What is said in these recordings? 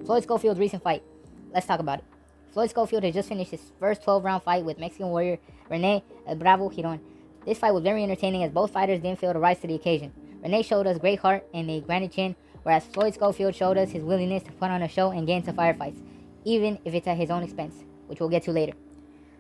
Floyd Schofield's recent fight. Let's talk about it. Floyd Schofield has just finished his first 12-round fight with Mexican warrior Rene El Bravo Giron. This fight was very entertaining as both fighters didn't fail to rise to the occasion. Rene showed us great heart and a granite chin, whereas Floyd Schofield showed us his willingness to put on a show and get into firefights, even if it's at his own expense, which we'll get to later.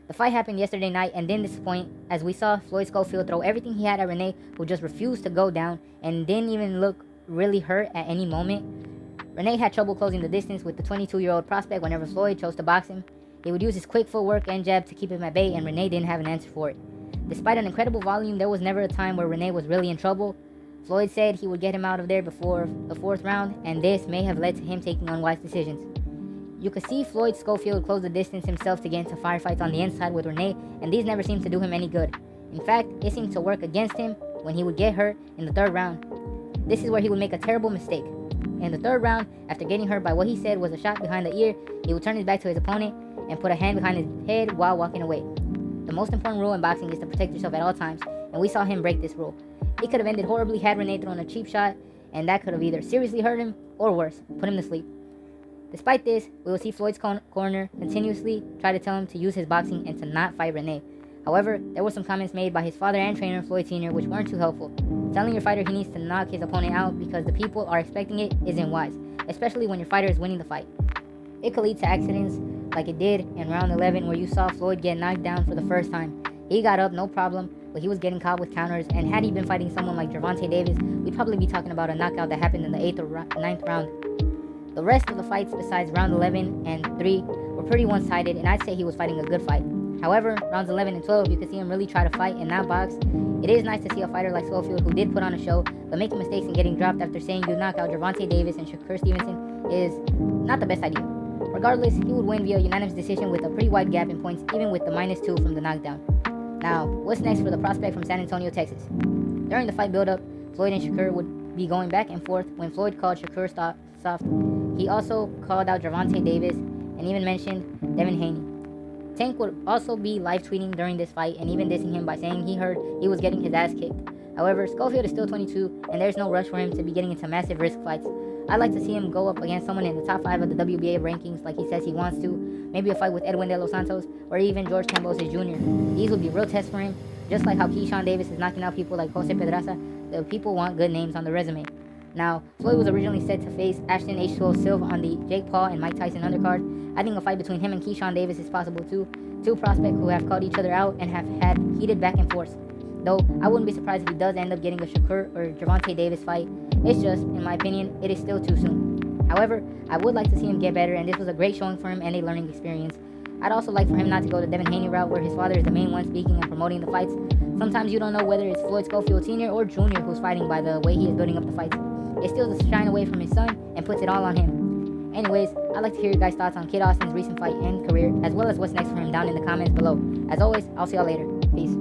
The fight happened yesterday night and didn't disappoint, as we saw Floyd Schofield throw everything he had at Rene, who just refused to go down and didn't even look really hurt at any moment. Rene had trouble closing the distance with the 22-year-old prospect whenever Floyd chose to box him. He would use his quick footwork and jab to keep him at bay, and Rene didn't have an answer for it. Despite an incredible volume, there was never a time where Rene was really in trouble. Floyd said he would get him out of there before the 4th round, and this may have led to him taking unwise decisions. You could see Floyd Schofield close the distance himself to get into firefights on the inside with Rene, and these never seemed to do him any good. In fact, it seemed to work against him when he would get hurt in the 3rd round. This is where he would make a terrible mistake. In the 3rd round, after getting hurt by what he said was a shot behind the ear, he would turn his back to his opponent and put a hand behind his head while walking away. The most important rule in boxing is to protect yourself at all times, and we saw him break this rule. It could have ended horribly had Rene thrown a cheap shot, and that could have either seriously hurt him, or worse, put him to sleep. Despite this, we will see Floyd's corner continuously try to tell him to use his boxing and to not fight Rene. However, there were some comments made by his father and trainer, Floyd Sr., which weren't too helpful. Telling your fighter he needs to knock his opponent out because the people are expecting it isn't wise, especially when your fighter is winning the fight. It could lead to accidents like it did in round 11 where you saw Floyd get knocked down for the first time. He got up, no problem, but he was getting caught with counters, and had he been fighting someone like Gervonta Davis, we'd probably be talking about a knockout that happened in the 8th or 9th round. The rest of the fights besides round 11 and 3 were pretty one-sided, and I'd say he was fighting a good fight. However, rounds 11 and 12, you can see him really try to fight and not box. It is nice to see a fighter like Schofield who did put on a show, but making mistakes and getting dropped after saying you knock out Gervonta Davis and Shakur Stevenson is not the best idea. Regardless, he would win via unanimous decision with a pretty wide gap in points, even with the -2 from the knockdown. Now, what's next for the prospect from San Antonio, Texas? During the fight build-up, Floyd and Shakur would be going back and forth. When Floyd called Shakur soft, he also called out Gervonta Davis and even mentioned Devin Haney. Tank would also be live tweeting during this fight and even dissing him by saying he heard he was getting his ass kicked. However, Schofield is still 22 and there's no rush for him to be getting into massive risk fights. I'd like to see him go up against someone in the top 5 of the WBA rankings like he says he wants to, maybe a fight with Edwin De Los Santos or even George Kambosos Jr. These would be real tests for him, just like how Keyshawn Davis is knocking out people like Jose Pedraza. The people want good names on the resume. Now, Floyd was originally set to face Ashton H2O Silva on the Jake Paul and Mike Tyson undercard. I think a fight between him and Keyshawn Davis is possible too. Two prospects who have called each other out and have had heated back and forth. Though, I wouldn't be surprised if he does end up getting a Shakur or Gervonta Davis fight. It's just, in my opinion, it is still too soon. However, I would like to see him get better, and this was a great showing for him and a learning experience. I'd also like for him not to go the Devin Haney route where his father is the main one speaking and promoting the fights. Sometimes you don't know whether it's Floyd Schofield Sr. or Jr. who's fighting by the way he is building up the fights. It steals the shine away from his son and puts it all on him. Anyways, I'd like to hear your guys' thoughts on Kid Austin's recent fight and career, as well as what's next for him down in the comments below. As always, I'll see y'all later. Peace.